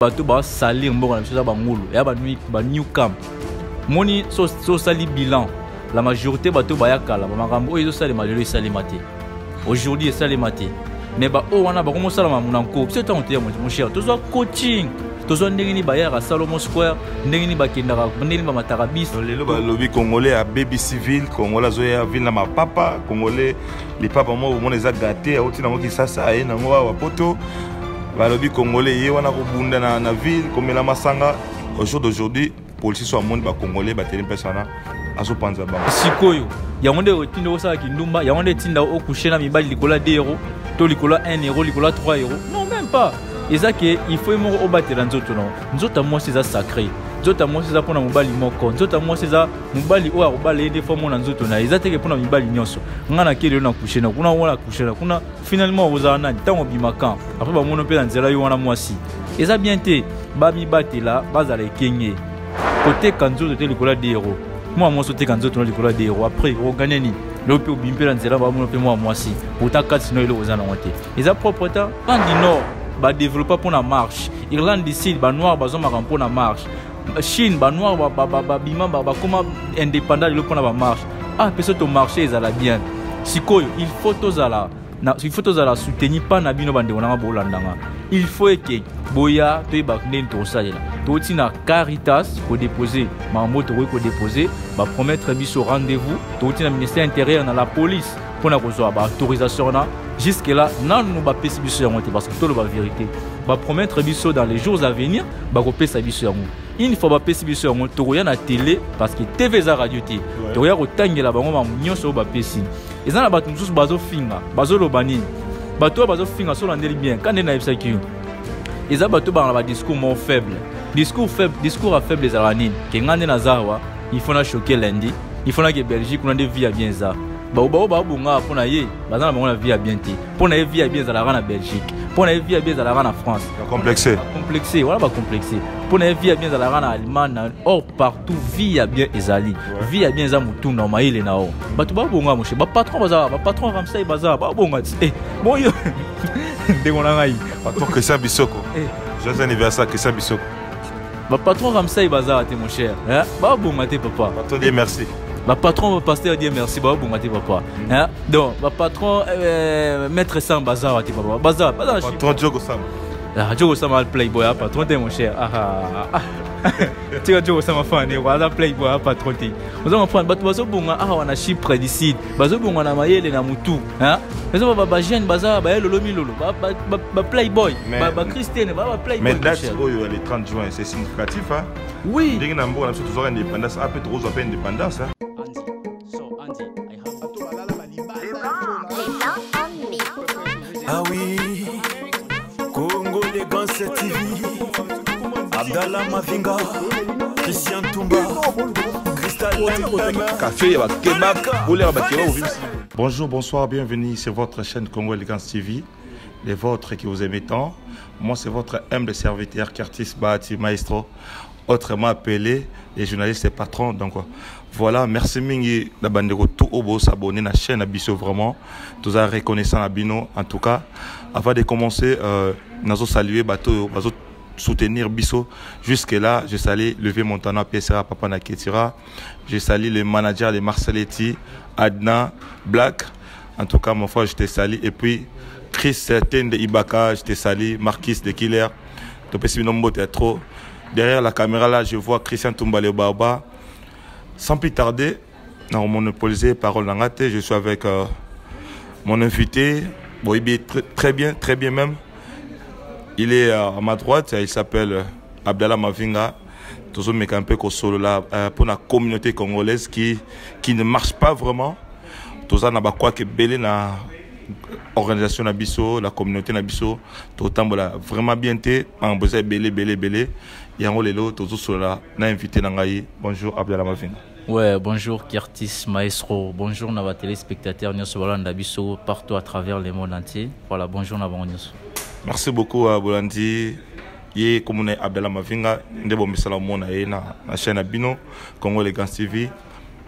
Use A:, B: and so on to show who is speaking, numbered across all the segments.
A: bato ba salir mboka na biso ba ngulu ya ba new camp moni so sali bilan la majorité bato ba yakala ba makambo oyo sali malelo sali maté aujourd'hui sali maté mais ba o wana ba komo sala mamunanko c'est tant te mon cher tozo coaching tozo ndengini ba ya Salomon Square ndengini ba kendaka ndengini ba mataka bis
B: lelo ba lobby congolais à baby civil congolais zoya ville na ma papa congolais les papa mo mo les a gâtés au tina mo ki sasa e na ngo wa poto. Le lobby congolais est dans la ville comme la Masanga. Au jour d'aujourd'hui, les policiers sont monde congolais battent les personnes à ce point.
A: Sikoyo, il y a un des tinda ça qui nous il y a un des tinda au coucher na mibali likola 2 euros, to likola 1 euro, likola 3 euros. Non même pas. Et ça que il faut mo au battre dans autres non. Nous autres moi c'est ça sacré. Nzota moi c'est ça pour na mobali moko nzota moi c'est ça mobali o akobala des fois mona nzoto na eza teke pour na mibali nyonso ngana kele na coucher na kuna wala coucher na kuna finalement oza nani tango bimaka après ba mono pe na nzela yo wana mwasi eza bien te ba mi batela bazala ekenge côté kanzoto te likola 2 euros moi moi sote kanzoto na likola 2 euros après o ganeni le pe obimpe na nzela ba mono pe moi mwasi ota kati no ile oza na wote eza propre ta en du nord ba développer pour na marche Irlande du Sud ba noir ba zo makampo na marche Chine, ba noir, bima, comment indépendant de l'opéra marche. Ah, peut-être au marché, ils allaient bien. Sikoyo, il faut tous à soutenir pas Nabino Bande, on a Bolandanga. Il faut que Boya, tu es baknen tout ça là. Tu na Caritas, pour déposer, ma moto pour déposer, va promettre bis au rendez-vous. Tu na ministère intérieur, dans la police, pour na recevoir autorisation là. Jusque là, non, nous va payer bis parce que tout la vérité. Va promettre bis dans les jours à venir, va payer sa bis il faut pas payer sur mon tour na télé parce que TV za radio té to ya kotangela bango ma nyonso ba pesi ezana bato mususu bazo finga bazo lobani bato bazo finga so landeli bien quand na yebisa ki eza bato ba na discours mon faible discours à faible za rani ke ngande na zawa il faut na choquer lundi il faut na que Belgique on a des vie bien ça ba bunga pona ye bazana bango na vie bien té pona ye vie bien za la na Belgique pona ye vie bien za la na France complexé voilà ba complexé pour na vie bien za la na Allemagne or partout vie bien ezali vie bien za mutu na maile na o batu ba bunga moshe ba patron Ramsay baza ba bunga bon yo ndengona ngai
B: patron Christian Bissoko joyeux anniversaire Christian Bissoko
A: ba patron Ramsay baza te mon cher ba bunga te papa
B: patron dit merci.
A: Ma patron pasteur dit merci bah bon maté papa hein donc ma patron maître Sam bazar ti papa bazar
B: patron Djogo Sam
A: Djogo Sam al playboy patron t'es mon cher tu as Djogo Sam fan et voilà playboy patron t'es on va prendre bazo bonga wana Chypre d'ici bazo bonga na mayele na mutu hein bazo ba jeune bazar ba lolo milolo ba playboy ba Christiane ba playboy
B: mais date le 30 juin c'est significatif hein
A: oui
B: dès que na mbo na toujours indépendance après trop pas indépendance hein.
C: Ah oui, Congo les gants TV, Abdallah Mavinga, Christian Toumba, Cristal
B: Café, bonjour, bonsoir, bienvenue sur votre chaîne Congo Elegance TV, les vôtres qui vous aimez tant. Moi, c'est votre humble serviteur Curtis Bahati Maestro, autrement appelé les journalistes et patrons. Donc voilà, merci mingi la bande tout au beau s'abonner à la chaîne Abisso vraiment. Tous à reconnaissant à Bino en tout cas. Avant de commencer, nous saluer bateau, soutenir Bisso. Jusque là, je salue Levé Montana, PSRA, Papa Naketira. Je salue les managers de Marceletti, Adna, Black. En tout cas, mon frère, je te salue. Et puis Chris Certain de Ibaka, je te salue. Marquis de Killer. Trop. Derrière la caméra là, je vois Christian Toumbale Baba. Sans plus tarder, dans monopolisé parole Langate, je suis avec mon invité. Bon, il est très bien même. Il est à ma droite, il s'appelle Abdallah Mavinga. Toujours mais un peu solo là pour la communauté congolaise qui ne marche pas vraiment. Tout ça n'a pas quoi que belé na organisation Nabiso, la communauté Nabiso, tout le vraiment bien té, en besoin belé. Yango lelo toujours sur là, na invité nangai. Bonjour Abdallah Mavinga.
A: Ouais, bonjour Curtis Maestro. Bonjour na téléspectateurs Nyoso Bolanda Biso partout à travers le monde entier. Voilà, bonjour na Nyoso.
B: Merci beaucoup à Bolandi. Yé comme on est Abdallah Mavinga, ndebo misala mona na chaîne Abino Congo Elegance TV.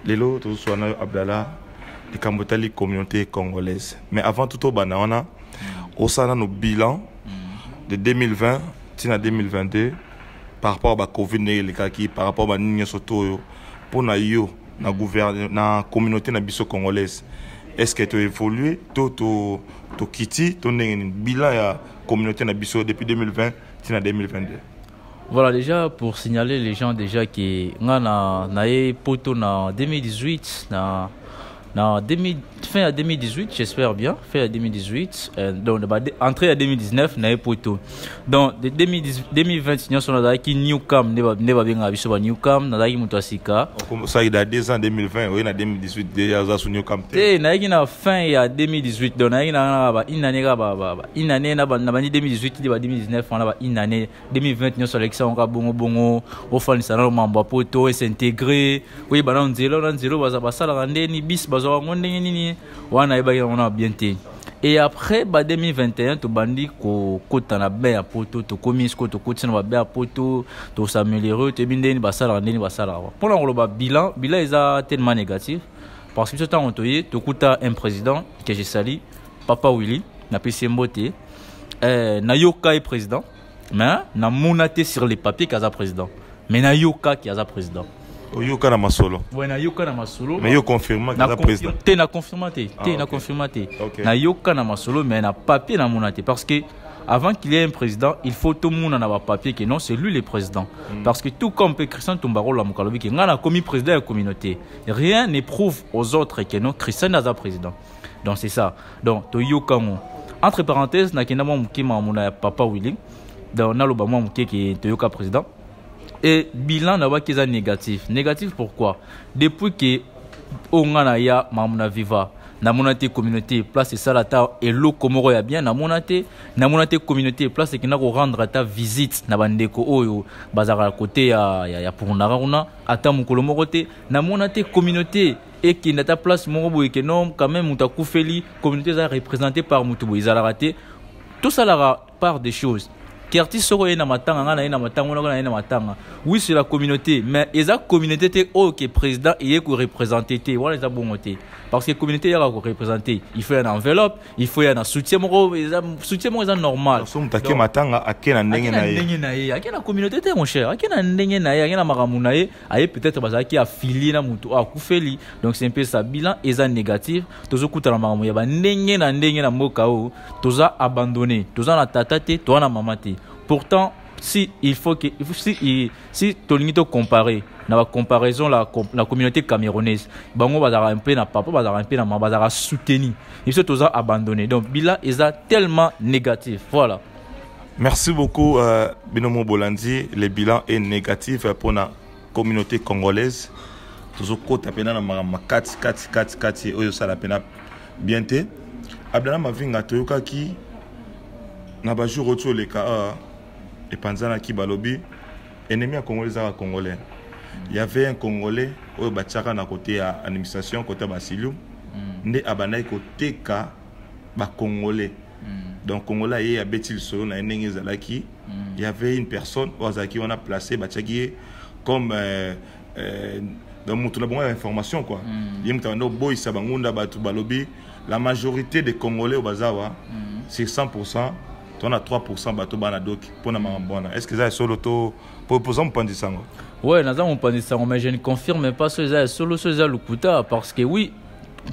B: Lelo toujours sur Abdallah de Kambotali communauté congolaise. Mais avant tout au banaona, au sana nos bilan de 2020 tina 2022 par rapport à Covid les kaki par rapport à Nigno Soto pour na yo na gouvernement na communauté na biso congolaise est-ce que tu évolué to kiti ton bilan ya communauté na biso depuis 2020 tina 2022?
A: Voilà, déjà pour signaler les gens déjà qui na poto na 2018 fin à 2018, j'espère bien, fin à 2018, donc entrée à 2019, na poto. Donc de 2020, nous sommes dans qui Newcam, ne va bien abiso ba Newcam, na qui Mutosika.
B: Ça il y a 2 ans 2020, oui, na 2018 déjà za sur Newcam.
A: Na qui na fin à 2018, donc na une année une année na 2018 de 2019, on a une année 2020 nous sommes l'élection bongo au fan salon mamba poto et s'intégrer. Oui, ba na nzelo ba sala rande ni bis ba on a bien été. Et après 2021 to bandi ko kotana be ya poto to komis ko to kotina ba be ya poto to s'améliorer to bindeni basala ndeni basala pour le bilan est tellement négatif parce que ce temps on to kuta un président que j'ai sali Papa Willy na pesi mbote na yoka est président mais na monaté sur les papiers kaza président mais na yoka qui a président.
B: Yoka na masolo.
A: Ouais, na yoka na masolo.
B: Mais yo confirme que la président.
A: Na confirmé. Na yoka na masolo mais na papier na monate parce que avant qu'il y ait un président, il faut tout le monde en avoir papier que non, c'est lui le président. Parce que tout comme Christian Toumbaro la Mukalobi qui a commis président de la communauté, rien ne prouve aux autres que non Christian n'a pas président. Donc c'est ça. Donc to yoka mo. Entre parenthèses, na kena mo mukima mona Papa Willy. Donc na loba mo muke qui to yoka président. Et bilan n'a pas qu'ils négatif. Négatif pourquoi? Depuis que on a ya mamuna viva na monate communauté place ça la ta et l'eau komoro ya bien na monate communauté place qui na ko rendre ta visite na bandeko oyo bazara côté ya pour naruna ata mukolo morote na monate communauté et qui n'a ta place morobo et que non quand même muta kufeli communauté ça représentée par mutubo izala raté tout ça la part des choses. Kerti soko na matanga na matanga na matanga. Oui, c'est la communauté, mais eza communauté te o que président et ko représenter te voilà ça bongoté parce que communauté ya ko représenter, il faut une enveloppe, il faut un soutien mo est normal.
B: Somme take matanga akena ndenge na ye.
A: Akena communauté te mon cher, akena ndenge na ye, akena makamuna ye, aye peut-être bazaki affilié na mutu a kufeli. Donc c'est un peu ça bilan eza négatif, tozo kutala makamu ya ba ndenge na mboka o, toza abandonné, toza na tatate, toza na mamate. Pourtant, si Tolingito comparer, dans la comparaison la communauté camerounaise, bango bazara un peu na papa, bazara un peu na maman, bazara soutenu, ils sont tous abandonnés. Donc bilan est tellement négatif. Voilà.
B: Merci beaucoup Binomo Bolandi. Le bilan est négatif pour la communauté congolaise. Toujours côté pena na ma 4 oyo ça la pena bien té. Abdallah Mavinga toyoka ki na ba jour retour les cas et Panzana qui balobi ennemi à Congolais à Congolais. Il y avait un Congolais au Bachaka na côté à administration côté Basilou. Né abanaï côté ka ba Congolais. Donc Congolais il y a betil so na ndenge zalaki. Il y avait une personne ozaki on a placé Bachaki comme dans mon tout la bonne information quoi. Il y a un boy sabangunda batu balobi la majorité des Congolais au Bazawa c'est 100%. On a 3% bateau banadok pour na mambona. Est-ce que ça est solo to pour me penser ça?
A: Ouais, nous avons pensé ça mais je ne confirme pas ce ça solo ce ça lukuta parce que oui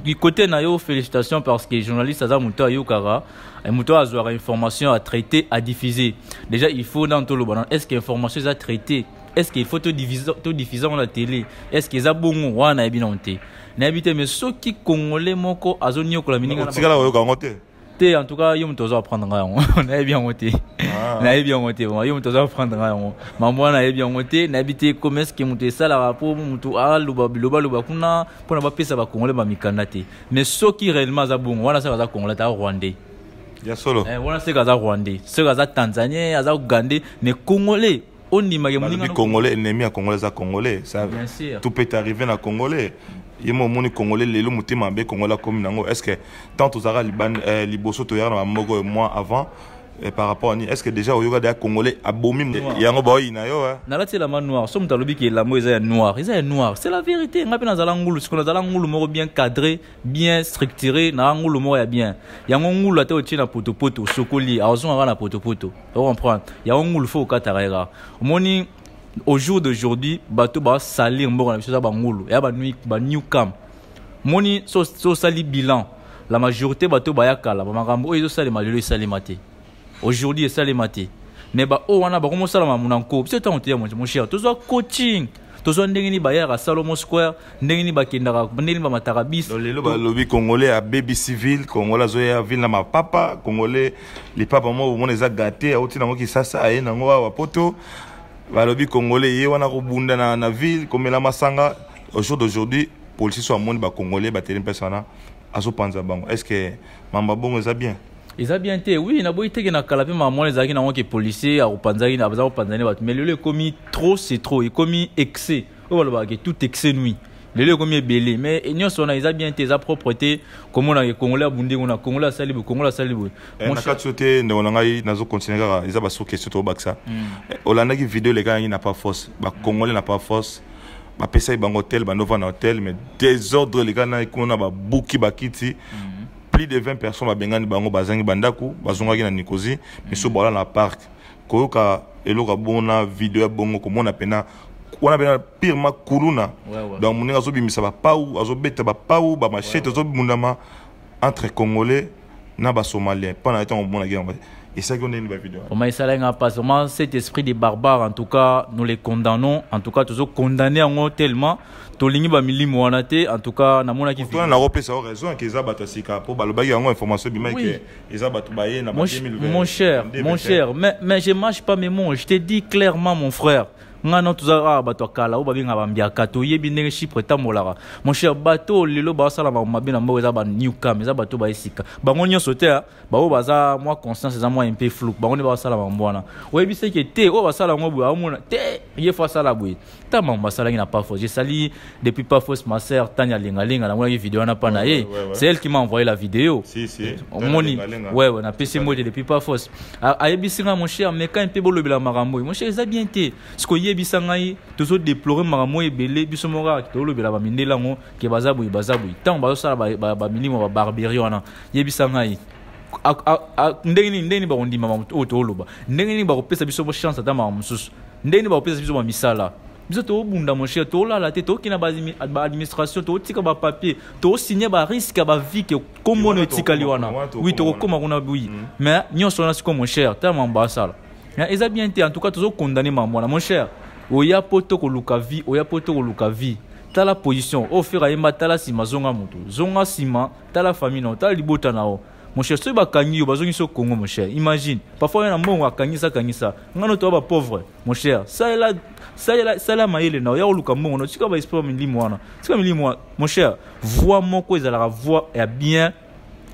A: du côté nayo félicitations parce que journaliste ça muta yo kara et muta avoir information à traiter à diffuser. Déjà il faut dans tout le banan est-ce que information ça traiter est-ce qu'il faut te diffuser dans la télé est-ce que ça bon wana ebinonté na habité mais ceux qui congolais moko azonio ko la mininga en tout cas, il me apprendre on a bien monté. On a bien monté. Il me apprendre maman a bien monté. N'habité comme est-ce que monté ça la rapport monto ah loba kuna pour ne pas payer ça va congolais ba mikanate. Mais ce qui réellement ça bon, voilà ça va congolais ta rwandais.
B: Ya solo.
A: Voilà c'est gaza rwandais, c'est gaza tanzanien, gaza ougandais, mais congolais. On dit
B: que congolais ennemi à congolais à congolais, ça. Bien sûr. Tout peut arriver na congolais. Il y a mon congolais les mutima be congolais comme nango. Est-ce que tant aux arabes liboso to yara mogo mois avant Et par rapport à est-ce que déjà au yoga des Congolais abomi il y a un boy na yo
A: na la tela noir somme talobi qui la mo est noir c'est la vérité ngapi na zalangulu ce qu'on a zalangulu moro bien cadré bien structuré na ngulu moro ya bien ya ngulu ate otie na potopoto sokoli azon na potopoto on comprend ya ngulu faut kataraira moni au jour d'aujourd'hui bato ba salir moko na biso za bangulu ya ba nuit ba new cam moni so sali bilan la majorité bato ba yakala ba makambo oyo sali malelo sali maté aujourd'hui ça les maté mais ba o wana ba komo sala mamunanko c'est tant te mon cher to zo coaching to zo ndengeni ba ya Salomon Square ndengeni ba kendaka ndengeni ba matarabis
B: lelo ba lobby congolais à baby civil congolais zo ya ville na ma papa congolais les papa mo mo les a gâtés auti na mo ki sasa aye na ngo wa poto ba lobby congolais ye wana ko bunda na ville comme la masanga au jour d'aujourd'hui policiers sont monde ba congolais ba télé persona azo panza bango est-ce que mamba bongo ça bien.
A: Ils ont bien été, oui, il y a beaucoup de calapé, mais moi, les agents qui policiers, à Opanzani, à Opanzani, mais le commis trop, c'est trop, il commis excès, tout excès nuit. Le commis belé, mais ils ont bien été, ils ont propreté, comme on a Congolais, on a Congolais, Salibou, Congolais, Salibou.
B: On a quatre sauté, on a eu, nous continué, ils ont pas sauté sur le baxa. On a une vidéo, les gars, il n'a pas force, Congolais n'a pas force. Ba pesa i bango hotel, ba nova na hotel, mais désordre les gars, on a bouki bakiti. Plus de 20 personnes ba bengani bango bazangi bandaku bazongaki na Nikosi mais so bala na parc koyoka eloka bona vidéo bongo komona pena wana pena pire makuluna donc muninga zo bimisa ba pau azo beta ba pau ba machete zo bundama entre congolais na ba somalien pendant étant mona guerre et ça qu'on a une vidéo
A: on m'a essayé à passer cet esprit des barbares en tout cas nous les condamnons en tout cas toujours condamnés en tellement tolingi ba milimo wana te en tout cas na mona ki
B: toi na repesa raison que za batasika po balobaki yango information bima que eza batu baye na 2020
A: mon cher mais je marche pas mes mots je te dis clairement mon frère ngana tuzara bato kala o babinga bambia kato yebi ndenge chypre tamolaka mon cher bato lelo ba sala ba mabina mbo eza ba new cam eza bato ba esika bango nyoso te ba o baza moi conscience eza moi un peu flou bango ne ba sala ba mbwana oyebi se ke te o ba sala ngo bu amona te ye fa sala bu ta mamba sala na pas faux j'ai sali depuis pas faux ma sœur Tanya Lingalinga na mona vidéo na pa na ye c'est elle qui m'a envoyé la vidéo
B: si
A: moni ouais na PC moi depuis pas faux ayebi singa mon cher mais quand un peu bolobela marambo mon cher eza bien te ce que bisangai toujours déplorer makambo ebele biso mora to lobela ba mindela ngo ke bazabu tant ba sala ba milimo ba barberie wana yebisangai ndeni ba ondima mamuto to loba ndeni ba kopesa biso bo chance ata ma mususu ndeni ba kopesa biso ba misala biso to bunda mon cher to la te to kina ba administration to tika ba papier to signer ba risque ba vie que comme on tika liwana oui to koma kuna oui mais nyonso na siko mon cher tellement ba sala ils ont bien été en tout cas toujours condamné mon cher oya poto ko luka vie tala position au fur et à mesure tala sima zonga sima tala famille non tala libota nao mon cher so ba kangi yo bazongi so Congo mon cher imagine parfois na mbongo akangisa ngano to ba pauvre mon cher ça là maile na ya luka mbongo no tika ba espoir milimo wana tika milimo mon cher voix moko ezala voix ya bien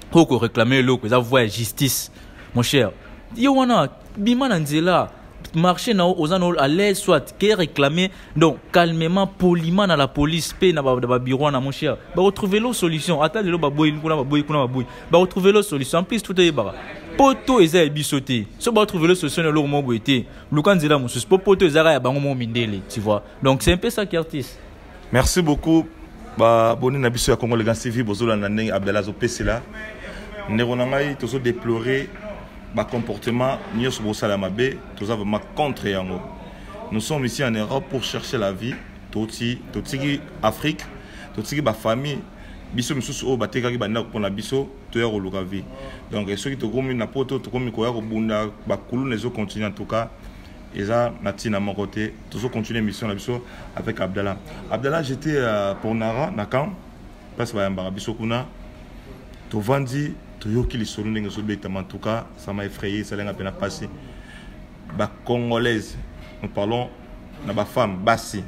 A: ko réclamer le ko za voix justice mon cher yo wana bima na nzela marché na ozano à l'aise soit que réclamer donc calmement poliment dans la police pe na ba bureau na mon cher ba retrouver l'autre solution attends le ba boy ba retrouver l'autre solution en plus tout est bara poto eza bisoté so ba retrouver l'autre solution le mo boité lukanzela musus poto ezara ya bango mo mindele tu vois donc c'est un peu ça qui artiste.
B: Merci beaucoup ba boni na biso ya Congo les gars civil bozola na ndenge Abdallah zo pesela ndeko na ngai tozo déplorer ba comportement nyos bosala mabe toza vraiment contre yango. Nous sommes ici en Europe pour chercher la vie toti Afrique toti ba famille biso misusu o batekaki banda ko na biso to ya koluka vie donc ceux qui to komi na poto to komi ko ya ko bunda ba kulu nezo continuer en tout cas eza natina mon côté toujours continuer mission na biso avec Abdallah j'étais pour Nara na camp parce ba yamba biso kuna to vandi toyoki lisolo ndenge ezobetama en tout cas ça m'a effrayé ça lenga pena passé ba congolaise nous parlons na ba femme basi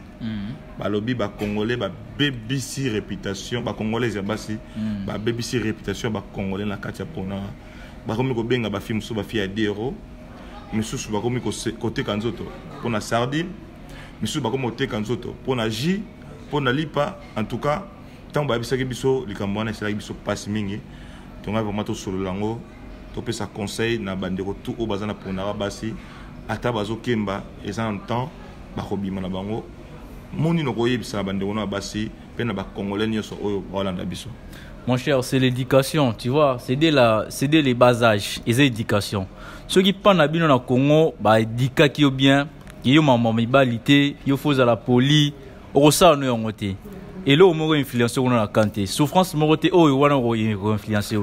B: ba lobby ba congolais ba BBC réputation ba congolaise basi ba BBC réputation ba congolais na katia pona ba komi ko benga ba film so ba fi ya €10 misusu ba komi ko côté kanzoto pona sardine misusu ba komi côté kanzoto pona ji pona lipa en tout cas tant ba bisaki biso likambo na sala biso passe mingi. Donc vraiment tout sur le lango topesa conseil na bandeko tout au bazana ponara basi ata bazo kemba eza en temps bakobima na bango moni no koyebisa na bandeko na basi pe na ba congolais nyoso oyo balanda biso.
A: Mon cher, c'est l'éducation, tu vois, c'est dès les bas âges, et c'est l'éducation. Ceux qui parlent à bien au Congo, bah éduquent qui est bien, qui est maman mibalité, il faut à la poli, au ça on est en côté. Et là on m'a influencé on a canté. Souffrance m'a côté oh on a influencé.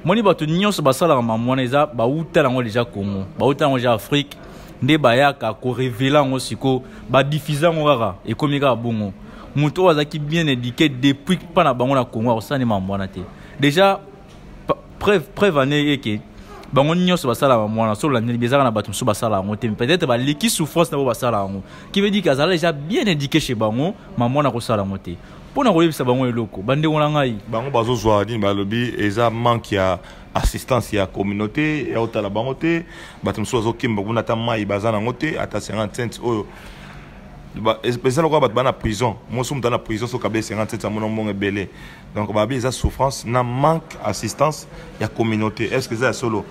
A: Moi ni bato nyonso basala maman eza ba utala ngo déjà Congo, ba utala ngo déjà Afrique, nde bayaka ko révéler ngo siko, ba diffuser ngo rara et comme ka bongo. Muto azaki bien éduqué depuis pas na bango na Congo ça ni maman na te. Déjà preuve année que bango nyonso basala maman na so la ni bezaka na bato so basala ngo te peut-être ba liki souffrance na basala ngo qui veut dire qu'azala déjà bien éduqué chez bango maman na ko sala ngo te. Pona ko yebisa bango eloko bande ngona ngai
B: bango bazo zwa ni ba lobi eza manque ya assistance ya communauté ya otala bango te bato so zo kimba kuna ta mai bazana ngo te ata 50 cents oyo especially quand on est en prison, moi je suis dans la prison, so kabé 57 ça mon nom est belé. Donc bah bien ça souffrance, n'a manque assistance, il y a communauté. Est-ce que c'est solo?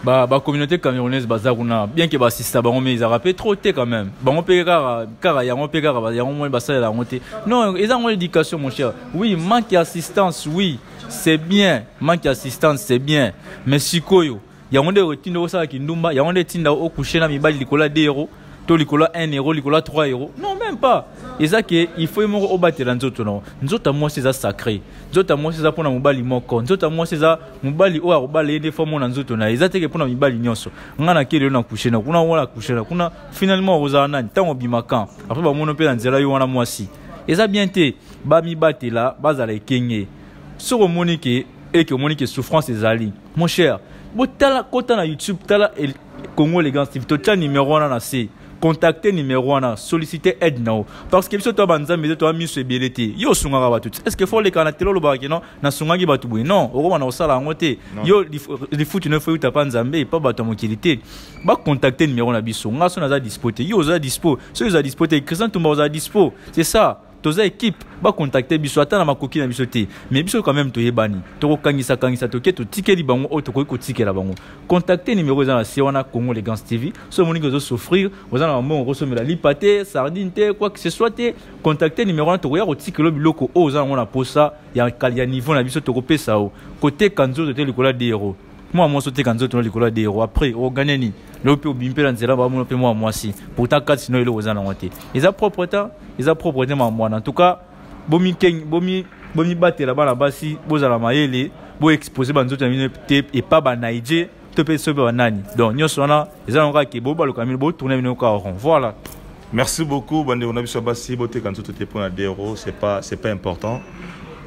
A: Bah communauté camerounaise bazaruna bien que bah assista bah on met ils a rappelé trop té quand même. Bah on peut car y a on peut car bah y a au moins bah ça la montée. Non, ils ont l'éducation mon cher. Oui, manque d'assistance, oui, c'est bien. Manque d'assistance, c'est bien. Mais sikoyo, y a on des routines au ça qui ndumba, y a on des tinda au coucher na mi bali likola 2 euros. Likola 1 euro, likola 3 euros. Non, même pas. Et ça que il faut aimer au battre dans nzoto non. Nzoto moi c'est ça sacré. Nzoto moi c'est ça pour na mobali moko. Nzoto moi c'est ça mobali o arobali des fois mon nzoto na. Et ça que pour na mobali nyonso. Ngana kele na coucher na. Kuna wala coucher na. Kuna finalement ozana ntango bimakan. Après ba mono pe na nzela yo wana mwasi. Et ça bien té ba mi battre là, bazala kenye. Sur monique et que monique souffrance ezali. Mon cher, botala kota na YouTube tala el Congo les gars, tu as numéro 1 na C. Contacter numéro 1, solliciter aide now. Parce que si tu as besoin de toi mis sur BLT, yo sunga ba tout. Est-ce que faut les canatelo lo ba non na sunga gi ba tout non, o ba na osala ngote. Yo li foot ne faut ta panzambe pas ba ta mokilité. Ba contacter numéro na biso. Nga so na za dispoté. Yo za dispo. So yo za dispoté, Christian Tumba za dispo. C'est ça. Toza équipe ba contacter biso ata na makoki na biso te mais biso quand même to yebani to kangisa to ke to tikeli bango o to ko tikela bango contacter numéro za na Siwana Congo les Gans TV so moni ko zo souffrir vous en moment resomela lipate sardine te quoi que ce soit te contacter numéro na to ya ko tikelo biloko o za ngona posa ya kalia niveau na biso to ko pesa o côté kanzo de likola 2 euros moi sauter kanzo to likola 2 euros après o ganeni le pe obimpe la nzela ba mo pe moi si pourtant 4 sinon il ozana ngote eza propreté maman en tout cas bomi batela bana basi bozala mayele bo exposer banzo tamine te et pas ba naije to pe so ba nani donc nyoso na eza nga ke bo baloka mi bo tourner mino ka rond voilà.
B: Merci beaucoup bande on a biso basi bote kanzo to te pour 2 euros c'est pas important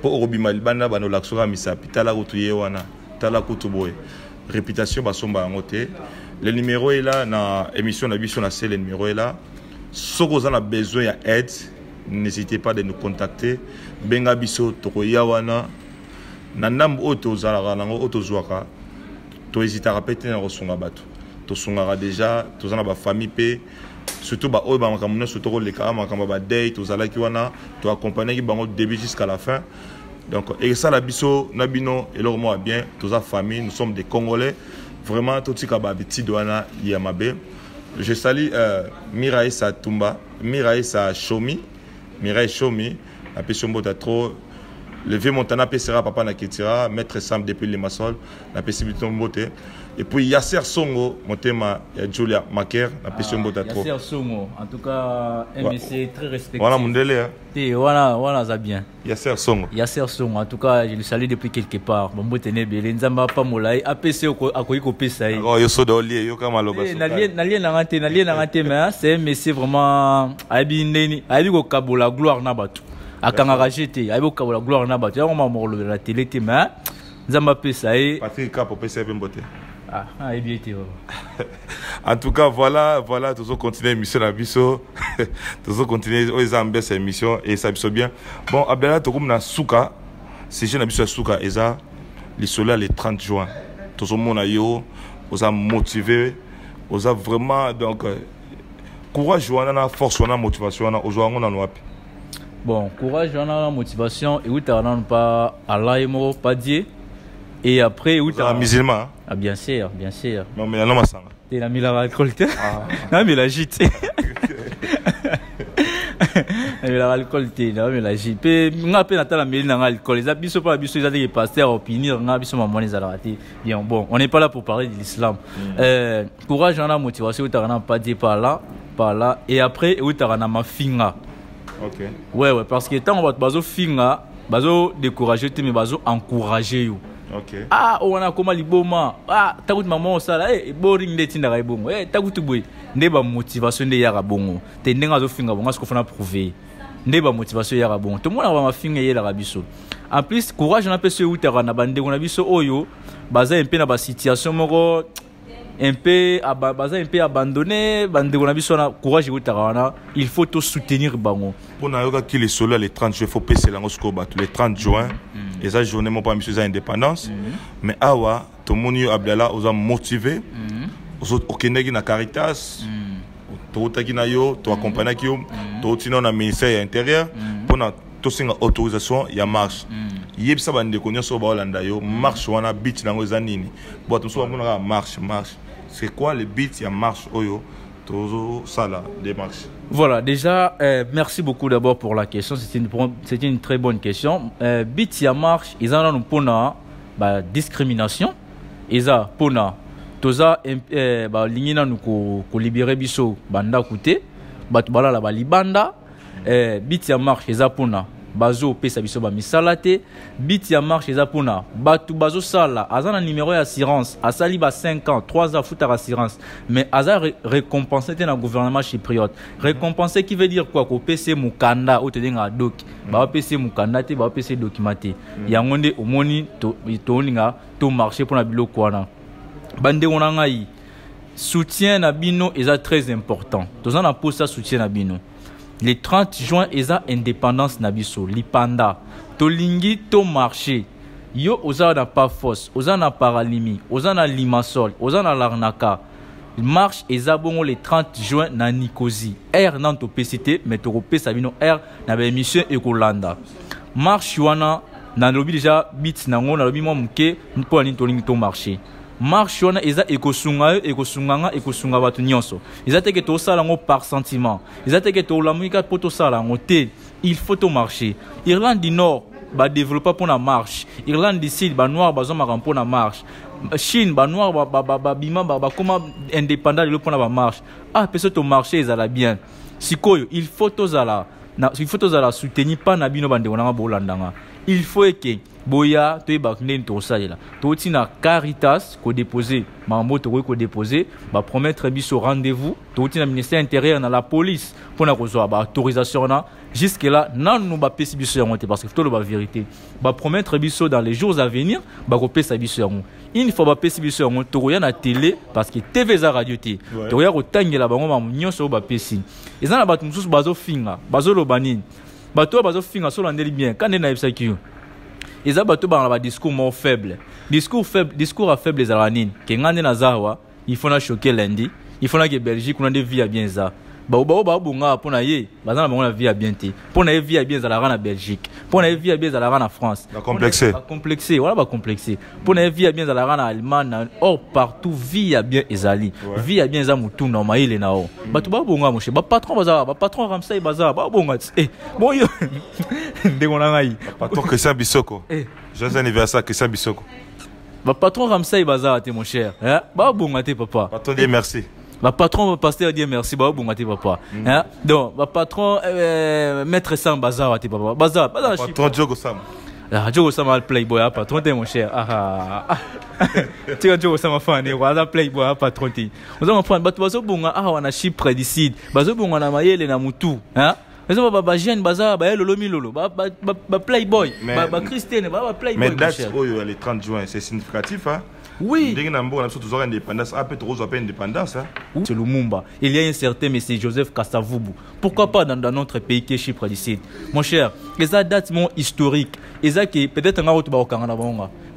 B: pour robima libana bano laksora misapi tala kutuye wana tala kutuboy réputation basomba ngote. Le numéro est là, dans l'émission de la c'est le numéro est là. Si vous avez besoin d'aide, n'hésitez pas de nous contacter. Benga biso tokoya wana. Nanam oto zalaka nango oto zwaka. To hésiter à répéter na rosunga bato. To sungara déjà, to zana ba famille pe surtout ba oyo ba makamuna surtout les cas makamba ba date to zalaki wana, to accompagner ki bango début jusqu'à la fin. Donc et ça la biso nabino et leur moi bien, tous la famille, nous sommes des Congolais. Vraiment, tout ce qui est petit douana Yamabe. Je salue Miraï Satumba, Miraï Shomi, Miraï Shomi, la personne qui trop. Le vieux Montana Pessera, papa Naketira, maître Sam depuis les Massol, la personne qui et puis Yasser Songo, mon thème, Julia Maker, la personne qui trop.
A: Yasser Songo, en tout cas, MSC très respecté.
B: Voilà mon délai.
A: Voilà, ça bien.
B: Yasser Songo.
A: Yasser Songo, en tout cas, je le salue depuis quelque part. Bon, Botene Belé, Nzamba Pamolai, APC à Koiko Pessaï.
B: Oh, yo so d'olier, yo kamaloba.
A: Nalien n'arrêté, mais c'est MSC vraiment. Aïbi ko kabola gloire nabatu. Akanga jeté, aïbi ko kabola gloire nabatu. Ya on m'a morlo de la télé, mais Nzamba Pessaï.
B: Patrick Cap Pessaï Bembote.
A: Ah, et bien été.
B: En tout cas, voilà, toujours continuer l'émission à Bisso. Toujours continuer aux ambasses cette émission et ça biso bien. Bon, Abdallah, tu comme Souka, c'est jeune Bisso Souka, et ça, les soleils le 30 juin. Toujours mon ayo, vous a motivé, vous a vraiment donc courage, on a force, on a motivation, on a noapi.
A: Bon, courage, on a motivation, et oui, tu n'as pas Allah et moi, pas Dieu. Et après, où
B: tu es un musulman, hein?
A: Ah, bien sûr, bien sûr.
B: Non, mais non, ça.
A: Tu as mis l'alcool. Non, mais la gîte. Mais l'alcool, non, mais la gîte. On a peine à la mêler dans l'alcool. Les habits sont pas habitués, ils ont des pasteurs à opinion. On a habitué à manger des bien bon. On n'est pas là pour parler de l'islam. Courage, on a motivation, tu n'as pas dit par là. Et après, tu as ma finga.
B: Ok.
A: Ouais, parce que tant on va te finga, décourager, mais encourager.
B: Ok.
A: Ah, on a comment liboma. Ah, t'as goûté maman ça là. Boring de tinda kai bongo. T'as goûté boy. Ndeba motivation de yara bongo. Te ndenga zo finga bongo, ce qu'on a prouvé. Ndeba motivation yara bongo. Tout le monde a ma finga yela rabiso. En plus, courage on a pesé ou t'as na bande on a biso oyo. Baza un peu na ba situation moko un peu abandonné, bande on a biso na courage ou t'as il faut te soutenir bango.
B: Pour nayoka qui les solo les 30 juin faut passer lango skoba les 30 juin. Et ça journée mon pas monsieur indépendance mais awa tout le monde Abdallah aux a motivé aux autres okenegi na Caritas to taki na yo to accompagner ki yo to tino na ministère intérieur pour na to singa autorisation ya marche yebisa bande konyo so ba Hollanda yo marche wana beat nango za nini bo to so mona marche c'est quoi le beat ya marche oyo to sala des marches.
A: Voilà, déjà, merci beaucoup d'abord pour la question. C'était une très bonne question. Bit ya marche, ils en ont pour la discrimination. Ils ont pour la ligne nous libérer biso banda côté, batubala la balibanda. Bit ya marche, ils ont pour la bazo pesa biso ba misalate. Bit ya marche, ils ont pour la batu bazo sala. Azana numéro d'assurance, asali ba 5 ans, 3 ans foutre assurance. Mais azar récompensé dans le gouvernement chypriote. Récompensé qui veut dire quoi? Ko PC mukanda ou te denga doc. Ba PC mukanda te ba PC documenté. Yangonde omoni to ninga to marché pour na biloko wana. Bande onanga yi. Soutien na bino est très important. Tozana na posa soutien na bino. Le 30 juin eza indépendance na biso lipanda. Tolingi to marché. Yo oza na pas force, oza na paralimi, oza na limassol, oza na larnaka. Marche eza bongo le 30 juin na Nicosie. R nan to PCT, mais to pesa bino R na ba émission Ekolanda. Marche wana na lobi déjà bit nango na lobi mo muke mpo ni tolingi to marché. Marche wana eza ekosunga batu nyonso. Eza teke to sala ngo par sentiment. Eza teke to lamuika poto sala ngo te. Il faut to marcher. Irlande du Nord ba développer pour la marche. Irlande du Sud ba noir ba zoma pour la marche. Chine ba noir ba bima ba comment indépendant le pour la marche. Ah peut-être to marcher ezala bien. Sikoyo il faut to zala soutenir pas na bino bande onanga bolandanga. Il faut que boya to baknen to salela to tina Caritas ko déposer mambo to ko déposer ba promettre biso rendez-vous to tina ministère intérieur na la police pour na kozo ba autorisation na jusque là nan no ba pesi biso yango te parce que to le ba vérité ba promettre biso dans les jours à venir ba ko pesa biso yango une fois ba pesi biso yango to ya na télé parce que TV za radio te to ya ko tangela bango ma nyonso ba pesi ezana ba tumusu bazo finga bazo lobani bato bazo finga so landeli bien quand na ebisa ki ils ont battu par un discours moins faible. Discours à faible les alanines. Que ngande na zawa, il faut na choquer lundi. Il faut na que Belgique on a des vies à bien ça. Ba bunga pour na ye, bazana bango na vie à bien te. Pour na vie à bien za la rana Belgique. Pour na vie à bien za la rana France.
B: Ba complexé.
A: Ba complexé, voilà ba complexé. Pour na vie à bien za la rana Allemagne, or partout vie à bien ezali. Vie à bien za mutu na maile na o. Ba tu ba bunga moshe, ba patron Ramsay baza, ba bunga. Bon yo. Ndengona ngai.
B: Patron Christian Bissoko. Joyeux anniversaire Christian Bissoko.
A: Ba patron Ramsay baza te mon cher. Hein? Ba bunga te papa.
B: Patron dit merci.
A: Ma patron pasteur dit merci bah bon gâté papa hein donc ma patron maître Sam bazar gâté papa bazar
B: patron Diogo Sam
A: Diogo Sam al playboy patron t'es mon cher tu as Diogo Sam fan et voilà playboy patron t'es on va prendre bazo bonga on a Chypre d'ici bazo bonga na mayele na mutu hein mais ba jeune bazar ba lolo milolo ba playboy ba Christiane ba playboy
B: mais date le 30 juin c'est significatif hein
A: Oui.
B: Indépendance. Indépendance.
A: C'est Lumumba. Il y a un certain monsieur Joseph Kasavubu. Pourquoi pas dans notre pays qui est Chypre d'ici? Mon cher, les dates historiques. Et ça qui peut-être un autre barocana.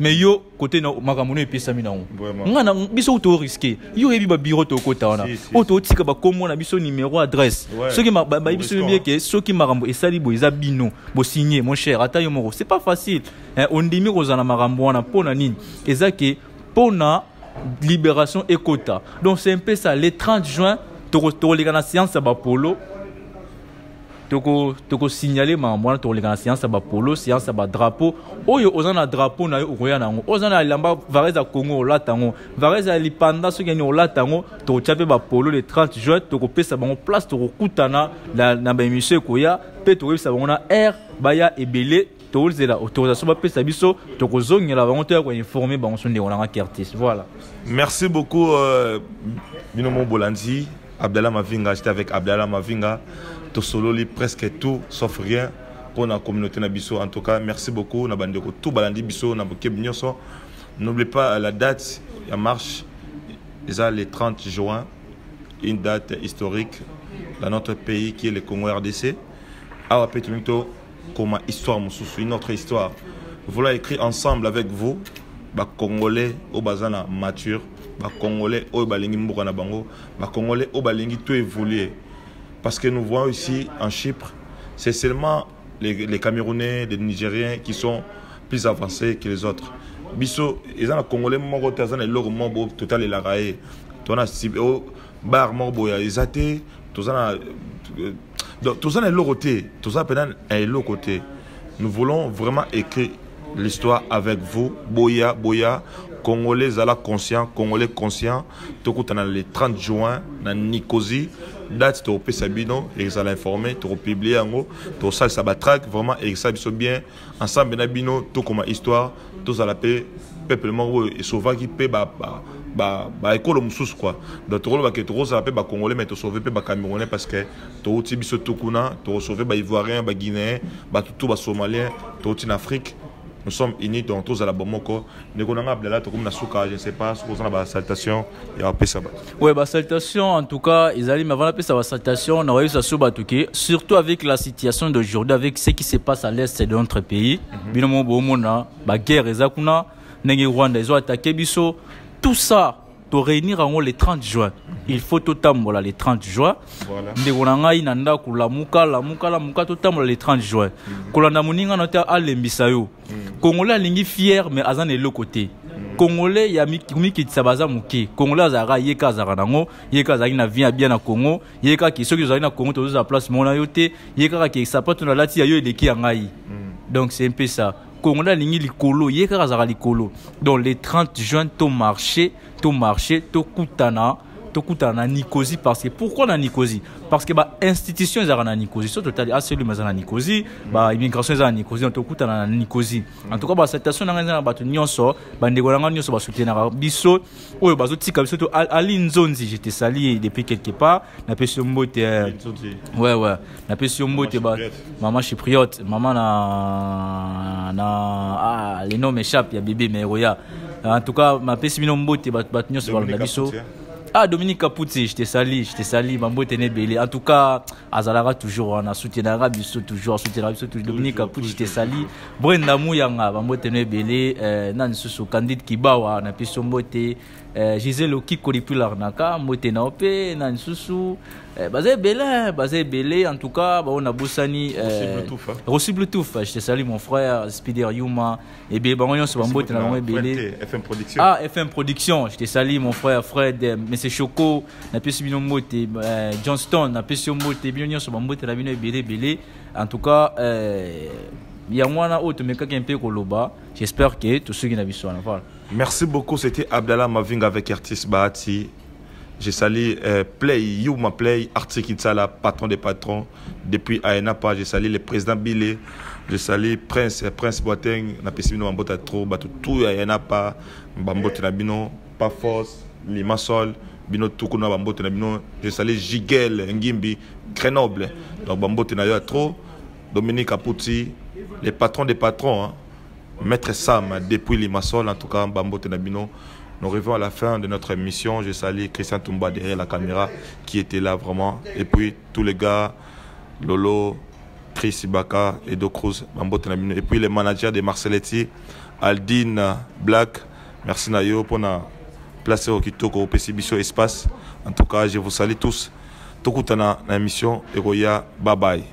A: Mais yo, côté na magamono et pisa mina on. Ngana biso auto risqué. Yo ebi ba bureau to kota wana. Auto tika ba komo na biso numéro adresse. Ce qui m'a ba biso bien que ce qui marambo et sali bo eza bino bo signer mon cher ata yo moro. C'est pas facile. On demi rozana marambo wana pona nini. Et ça qui pona libération et quota. Donc c'est un peu ça le 30 juin to les séance ba polo. Toko signaler mambo to les séance ba polo, séance ba drapeau. Oyo ozana drapeau na yo okoya nango. Ozana lamba vareza Congo latango. Vareza lipanda so gani olatango to chape ba polo le 30 juin toko pesa bango place to kutana na ba émission koya pe to pesa bango na air baya ebele to zela autorisation ba pesa biso toko zongela bango to ko informer bango so ndeko na Kertis. Voilà.
B: Merci beaucoup Binomo Bolandi, Abdallah Mavinga, j'étais avec Abdallah Mavinga. To solo presque tout sauf rien pour la communauté Nabiso. En tout cas, merci beaucoup. Tout balandi biso n'oubliez pas la date, la marche, le 30 juin, une date historique dans notre pays qui est le Congo RDC. Ah, comme histoire, une autre histoire. Nous voulons écrire ensemble avec vous, Congolais au Bazana mature, Congolais au Balingi Mbouka Nabango, Congolais au Balingi tout évolué. Parce que nous voyons ici en Chypre, c'est seulement les Camerounais, les Nigériens qui sont plus avancés que les autres. Biso, ils ont les Congolais, ils ont les logos total et la raie. Ils ont les bar morboya, ils ont les logos, ils ont les logos. Nous voulons vraiment écrire l'histoire avec vous, Boya, Congolais Zala conscient, Congolais conscient. Tout le 30 juin, dans Nicosie, date tu peux sabino, et ça l'informer, tu peux publier en haut, tu ça ça batraque vraiment et ça bien ensemble benabino tout comme histoire, tout ça la paix, peuple mongo et souvent qui paie école mususu quoi. Donc tu vois que tu ça la paix Congolais mais tu sauver paix Camerounais parce que tu aussi biso tukuna, tu sauver Ivoirien, Guinéen, tout Somalien, tu en Afrique. Nous sommes unis dans tous à la Bomoko. Nous avons Abdallah, je ne sais pas, si vous avez une salutation, il y a un ça.
A: Oui, salutation, en tout cas, ils allaient m'avoir appelé ça salutation, on a eu ça sur Batouké, surtout avec la situation d'aujourd'hui, avec ce qui se passe à l'est de notre pays. Binomo Bomona, la guerre, les Akuna, Nengi Rwanda, ils ont attaqué Bisso, tout ça. Pour réunir en haut le 30 juin. Il faut tout le le 30 juin. Voilà. Nanda la muka tout le 30 juin. Kolanda muninga nota alembisayo. Congolais lingi fier mais azan est l'autre côté. Congolais ya miki tsabaza muki. Congolais azara yeka azara nango, yeka azaki na vie bien na Congo, yeka ki soki azaki na Congo to za place mona yote, yeka ki sapato na lati ya yo eleki ya ngai. Donc c'est un peu ça. Congolais lingi likolo, yeka azara likolo. Donc le 30 juin to marché, to kutana Nicosie parce que pourquoi na Nicosie parce que institution est na Nicosie surtout aselu mazana Nicosie immigration est na Nicosie to kutana na Nicosie en tout cas situation na ngana batu nyonso bandeko na nyonso ba soutenir biso oyo bazotika biso to ali nzonzi j'étais sali depuis quelque part na pesio mbote ouais na pesio mbote maman chypriote maman na les noms m'échappent ya bébé mais roya en tout cas ma pesio mbote batu nyonso ba biso. Ah, Dominique Caputi, je t'ai sali, Mambo Tenebele. En tout cas, Azalara toujours, on a soutenu Bisso toujours, Dominique Caputi, je t'ai sali. Brenda Mouyanga, Mambo Tenebele, Nansusu, Candide Kibawa, on a pu somboter, Gisèle Okiko Lipularnaka, Motenaope, Nansusu, Bazé Belé, en tout cas, on a Boussani, Rossi Bluetooth, je t'ai sali, mon frère, Spider Yuma, et bien, on se Mambo Tenebele.
B: FM Production.
A: Ah, FM Production, je t'ai sali, mon frère, Fred, c'est Choco, na pesi bino mote Johnston, na pesi mote bino nyonso ba mote la bino belé. En tout cas, il y a moi na autre mais quelqu'un peu koloba. J'espère que tous ceux qui n'a vu ça voilà.
B: Merci beaucoup, c'était Abdallah Mavinga avec Kertis Bahati. J'ai sali Play, Artie Kitsala, patron des patrons depuis Aenapa. J'ai sali le président Bilé. J'ai sali Prince Boateng, na pesi bino mbota trop, tout Aenapa, mbota na bino pas force. Limassol, bino tukuna bambote na bino, je salue Jigel Ngimbi, Grenoble, donc bambote na yo trop, Dominique Caputi, les patrons des patrons, hein. Maître Sam depuis Limassol, en tout cas bambote na bino, Nous arrivons à la fin de notre émission. Je salue Christian Toumba derrière la caméra qui était là vraiment. Et puis tous les gars, Lolo, Chris Ibaka, Edo Cruz, et puis les managers de Marcelletti, Aldine, Black. Merci Nayo pour nous placer au Kitoko au PCBisho Espace. En tout cas, je vous salue tous. Tokutana l'émission Eroya. Bye bye.